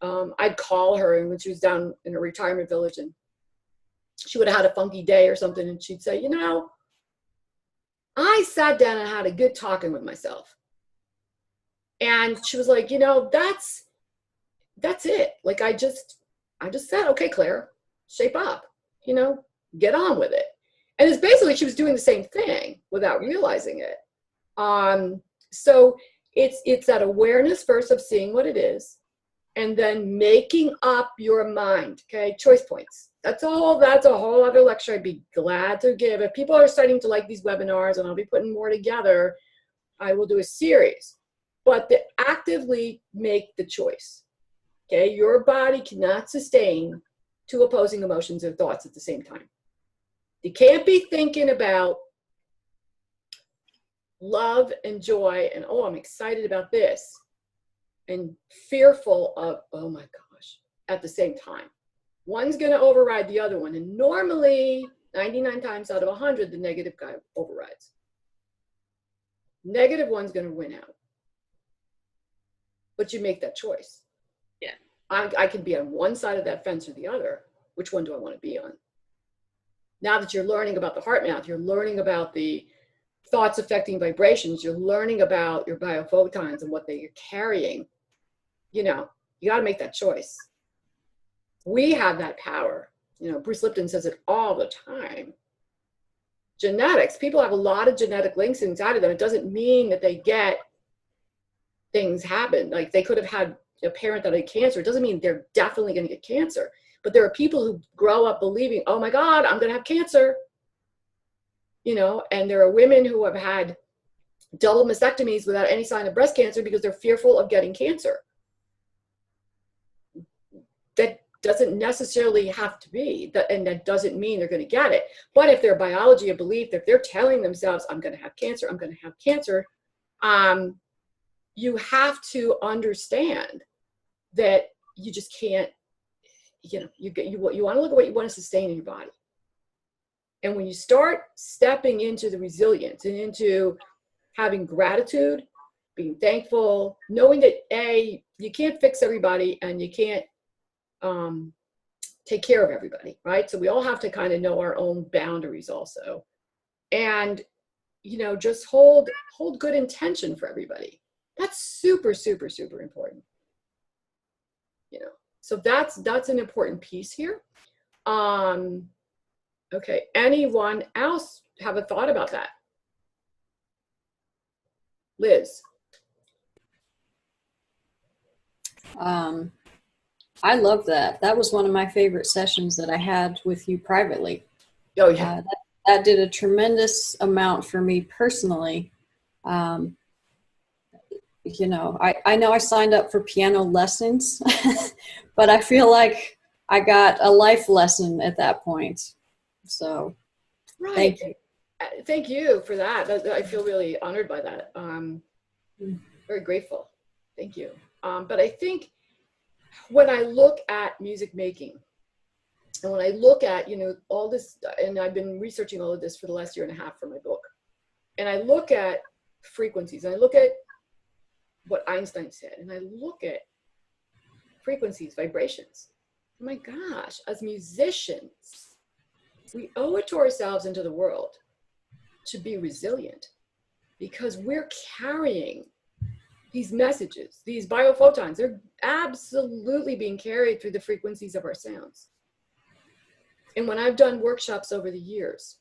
I'd call her, and when she was down in a retirement village, and she would have had a funky day or something, and she'd say, I sat down and had a good talking with myself. And she was like, that's it. Like, I just said, okay, Claire, shape up, get on with it. And it's basically, she was doing the same thing without realizing it. So it's that awareness first of seeing what it is, and then making up your mind. Okay. Choice points. That's a whole other lecture I'd be glad to give. If people are starting to like these webinars, and I'll be putting more together, I will do a series. But to actively make the choice. Okay. Your body cannot sustain 2 opposing emotions or thoughts at the same time. You can't be thinking about love and joy and, oh, I'm excited about this, and fearful of, oh my gosh, at the same time. One's going to override the other one. And normally 99 times out of 100, the negative guy overrides. Negative one's going to win out. But you make that choice. Yeah. I can be on one side of that fence or the other. Which one do I want to be on? Now that you're learning about the heart math, you're learning about the thoughts affecting vibrations, you're learning about your biophotons and what they're carrying, you got to make that choice. We have that power. Bruce Lipton says it all the time. Genetics, people have a lot of genetic links inside of them. It doesn't mean that they get things happen. Like, they could have had a parent that had cancer. It doesn't mean they're definitely going to get cancer. But there are people who grow up believing, oh my God, I'm going to have cancer. And there are women who have had double mastectomies without any sign of breast cancer because they're fearful of getting cancer. That doesn't necessarily have to be, and that doesn't mean they're going to get it. But if their biology of belief, if they're telling themselves, I'm going to have cancer, I'm going to have cancer, you have to understand that you just can't, you want to look at what you want to sustain in your body. And when you start stepping into the resilience and into having gratitude, being thankful, knowing that you can't fix everybody and you can't take care of everybody, right? So we all have to kind of know our own boundaries also. And, just hold good intention for everybody. That's super, super, super important. So that's an important piece here. Okay, anyone else have a thought about that? Liz? I love that. That was one of my favorite sessions that I had with you privately. Oh, yeah. That did a tremendous amount for me personally. You know, I know I signed up for piano lessons, but I feel like I got a life lesson at that point. So, Right. thank you. Thank you for that. I feel really honored by that. Very grateful. Thank you. But I think when I look at music making, and when I look at, you know, all this, and I've been researching all of this for the last year and a half for my book, and I look at frequencies, and I look at what Einstein said, and I look at frequencies, vibrations. Oh my gosh, as musicians, we owe it to ourselves and to the world to be resilient, because we're carrying these messages, these biophotons. They're absolutely being carried through the frequencies of our sounds. And when I've done workshops over the years,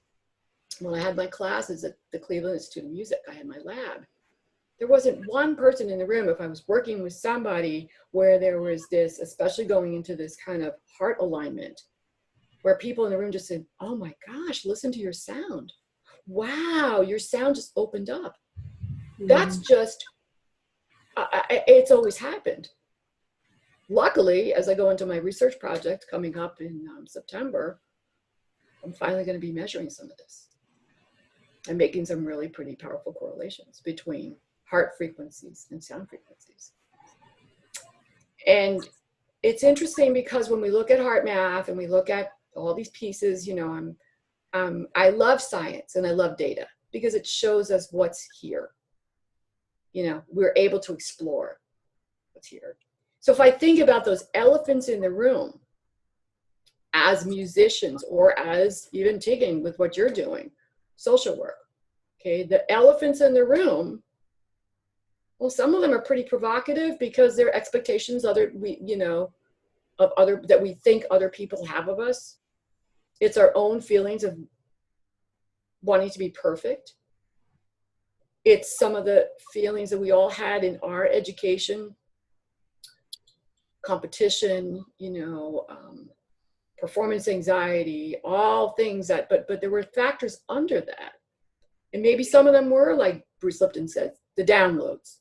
when I had my classes at the Cleveland Institute of Music, I had my lab. There wasn't one person in the room, if I was working with somebody where there was this, especially going into this kind of heart alignment, where people in the room just said, oh my gosh, listen to your sound. Wow, your sound just opened up. That's just, it's always happened. Luckily, as I go into my research project coming up in September, I'm finally going to be measuring some of this. I'm making some really pretty powerful correlations between heart frequencies and sound frequencies. And it's interesting because when we look at heart math and we look at all these pieces, you know, I love science and I love data because it shows us what's here. You know, we're able to explore what's here. So if I think about those elephants in the room as musicians, or as even Tegan with what you're doing, social work, okay, the elephants in the room, well, some of them are pretty provocative because their expectations that we think other people have of us. It's our own feelings of wanting to be perfect. It's some of the feelings that we all had in our education, competition, you know, performance anxiety, all things that, but there were factors under that. And maybe some of them were, like Bruce Lipton said, the downloads.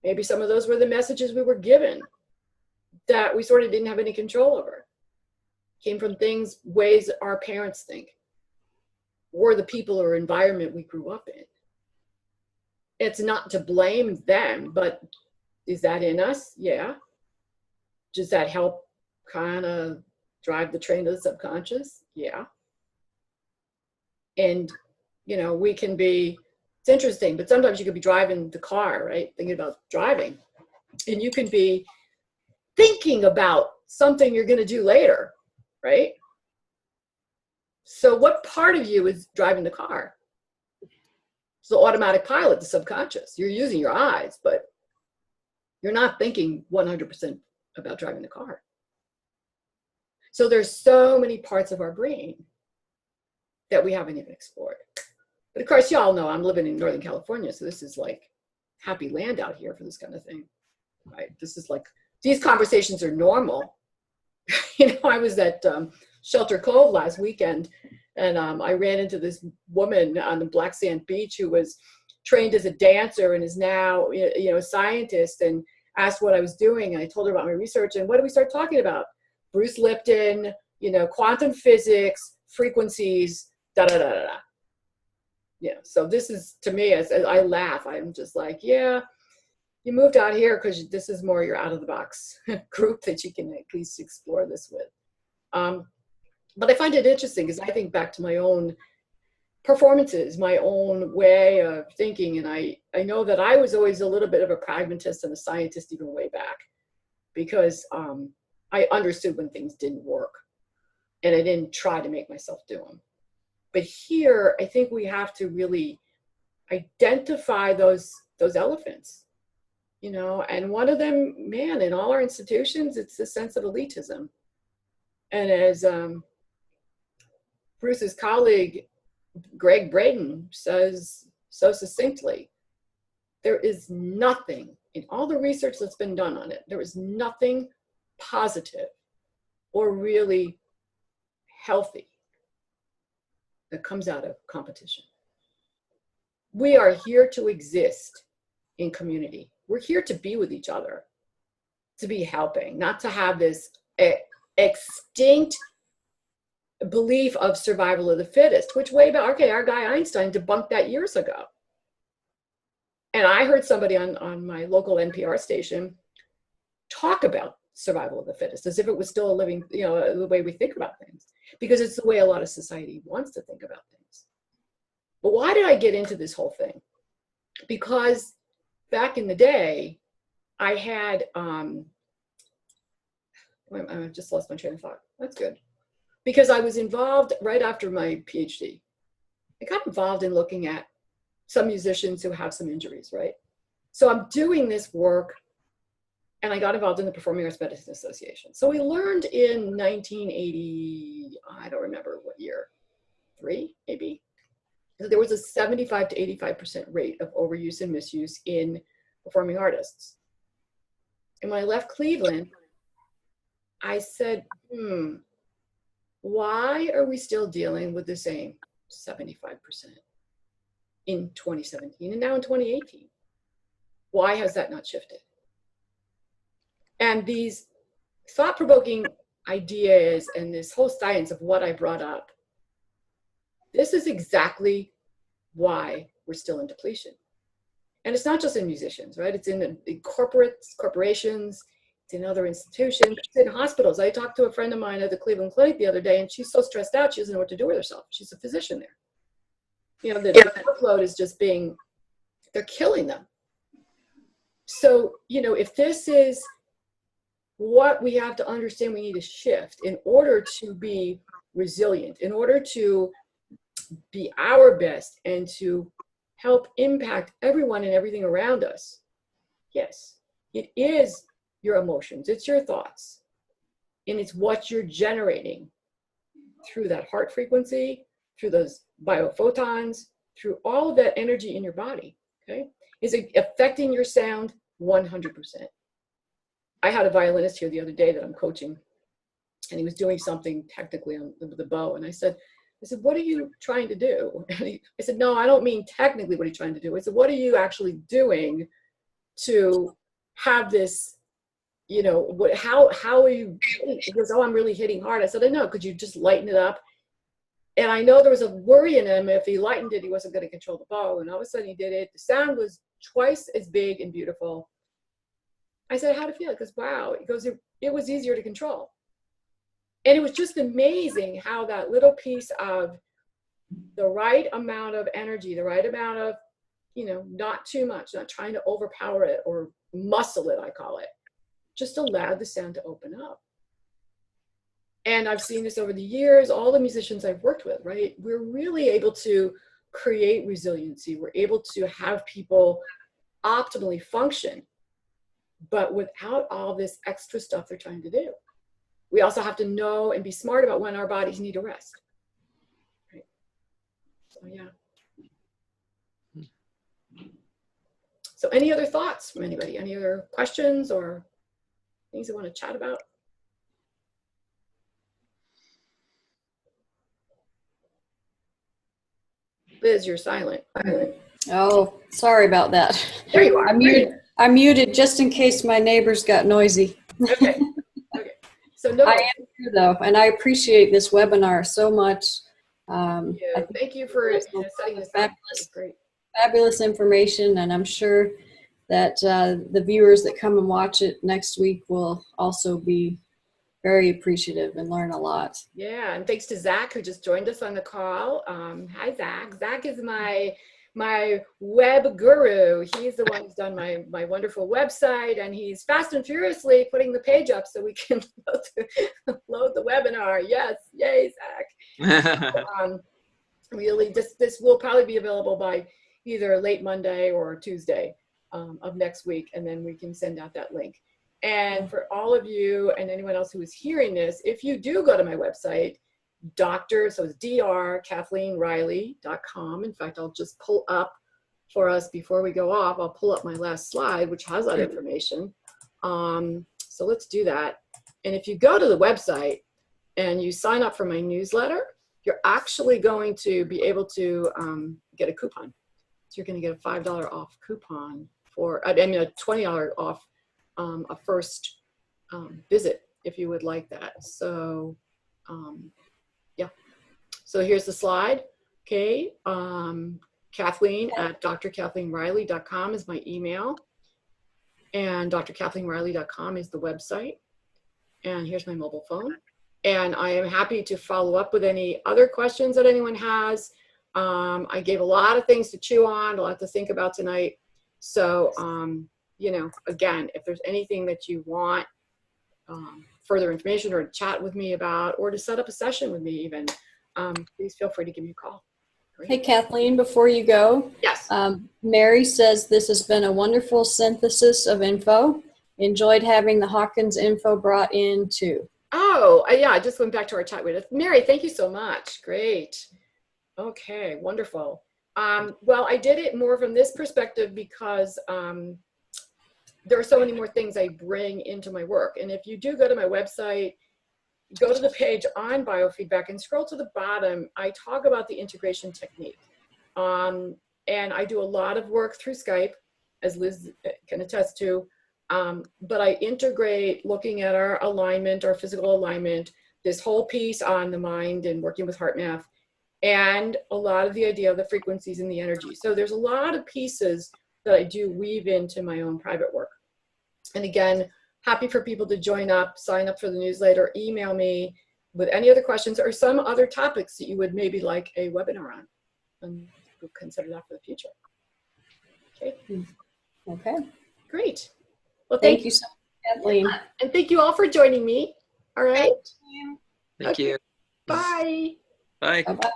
Maybe some of those were the messages we were given that we sort of didn't have any control over. Came from things, ways our parents think, or the people or environment we grew up in. It's not to blame them, but is that in us? Yeah. Does that help kind of drive the train of the subconscious? Yeah. And, you know, we can be, it's interesting, but sometimes you could be driving the car, right? Thinking about driving. And you can be thinking about something you're going to do later, right? So what part of you is driving the car? It's the automatic pilot, the subconscious. You're using your eyes, but you're not thinking 100% about driving the car. So there's so many parts of our brain that we haven't even explored. But of course, y'all know I'm living in Northern California, so this is like happy land out here for this kind of thing, right? This is like, these conversations are normal. You know, I was at Shelter Cove last weekend, and I ran into this woman on the Black Sand Beach who was trained as a dancer and is now, you know, a scientist, and asked what I was doing. And I told her about my research, and what did we start talking about? Bruce Lipton, you know, quantum physics, frequencies, da da da da da. Yeah, so this is, to me, as I laugh, I'm just like, yeah, you moved out here because this is more your out of the box group that you can at least explore this with. But I find it interesting because I think back to my own performances, my own way of thinking. And I know that I was always a little bit of a pragmatist and a scientist even way back, because I understood when things didn't work and I didn't try to make myself do them. But here, I think we have to really identify those elephants you know, and one of them, man, in all our institutions, it's the sense of elitism. And as Bruce's colleague, Greg Braden, says so succinctly, there is nothing in all the research that's been done on it, there is nothing positive or really healthy that comes out of competition. We are here to exist in community. We're here to be with each other, to be helping, not to have this extinct belief of survival of the fittest, which way back, okay, our guy Einstein debunked that years ago. And I heard somebody on my local NPR station talk about survival of the fittest as if it was still a living, you know, the way we think about things, because it's the way a lot of society wants to think about things. But why did I get into this whole thing? Because back in the day, I had, I just lost my train of thought. That's good. Because I was involved right after my PhD. I got involved in looking at some musicians who have some injuries, right? So I'm doing this work, and I got involved in the Performing Arts Medicine Association. So we learned in 1980, I don't remember what year, 3 maybe, there was a 75 to 85% rate of overuse and misuse in performing artists. And when I left Cleveland, I said, why are we still dealing with the same 75% in 2017 and now in 2018? Why has that not shifted? And these thought-provoking ideas and this whole science of what I brought up, this is exactly why we're still in depletion. And it's not just in musicians, right? It's in corporations, it's in other institutions, it's in hospitals. I talked to a friend of mine at the Cleveland Clinic the other day, and she's so stressed out, she doesn't know what to do with herself. She's a physician there. You know, the workload is just being, they're killing them. So, you know, if this is what we have to understand, we need to shift in order to be resilient, in order to be our best and to help impact everyone and everything around us. Yes, it is your emotions, it's your thoughts, and it's what you're generating through that heart frequency, through those biophotons, through all of that energy in your body, okay? Is it affecting your sound? 100%. I had a violinist here the other day that I'm coaching, and he was doing something technically on the bow, and I said, what are you trying to do? And I said, no, I don't mean technically what are you trying to do. I said, what are you actually doing to have this, you know, how are you? He goes, oh, I'm really hitting hard. I said, I know, could you just lighten it up? And I know there was a worry in him, if he lightened it, he wasn't going to control the bow. And all of a sudden he did it. The sound was twice as big and beautiful. I said, how'd it feel? He goes, wow. He goes, it was easier to control. And it was just amazing how that little piece of the right amount of energy, the right amount of, you know, not too much, not trying to overpower it or muscle it, I call it, just allowed the sound to open up. And I've seen this over the years, all the musicians I've worked with, right? We're really able to create resiliency. We're able to have people optimally function, but without all this extra stuff they're trying to do. We also have to know and be smart about when our bodies need a rest. Right? So, yeah. So any other thoughts from anybody? Any other questions or things you want to chat about? Liz, you're silent. Oh, sorry about that. There you are. I muted just in case my neighbors got noisy. Okay. Okay. So no. I am here though, and I appreciate this webinar so much. Thank you for setting this up. Great. Fabulous information, and I'm sure that the viewers that come and watch it next week will also be very appreciative and learn a lot. Yeah, and thanks to Zach who just joined us on the call. Hi, Zach. Zach is my web guru. He's the one who's done my wonderful website, and he's fast and furiously putting the page up so we can load the webinar. Yes, yay, Zach. Really, this will probably be available by either late Monday or Tuesday. of next week, and then we can send out that link. And for all of you and anyone else who is hearing this, if you do go to my website, so it's drkathleenriley.com. In fact, I'll just pull up for us before we go off. I'll pull up my last slide, which has that information. So let's do that. And if you go to the website and you sign up for my newsletter, you're actually going to be able to get a coupon. So you're going to get a $5 off coupon for, I mean, a $20 off a first visit if you would like that. So yeah, so here's the slide. Okay, Kathleen at drkathleenriley.com is my email, and drkathleenriley.com is the website, and here's my mobile phone. And I am happy to follow up with any other questions that anyone has. I gave a lot of things to chew on, a lot to think about tonight. So, you know, again, if there's anything that you want further information or to chat with me about, or to set up a session with me even, please feel free to give me a call. Great. Hey, Kathleen, before you go. Yes. Mary says this has been a wonderful synthesis of info. Enjoyed having the Hawkins info brought in too. Oh, yeah, I just went back to our chat with Mary. Thank you so much. Great. Okay, wonderful. Well, I did it more from this perspective because there are so many more things I bring into my work. And if you do go to my website, go to the page on biofeedback and scroll to the bottom, I talk about the integration technique. And I do a lot of work through Skype, as Liz can attest to. But I integrate looking at our alignment, our physical alignment, this whole piece on the mind and working with heart math, and a lot of the idea of the frequencies and the energy. So there's a lot of pieces that I do weave into my own private work. And again, happy for people to join up, sign up for the newsletter, email me with any other questions or some other topics that you would maybe like a webinar on. And we'll consider that for the future. Okay. Okay. Great. Well, Thank you so much, Kathleen. And thank you all for joining me. All right. Thank you. Bye. Bye. Bye-bye.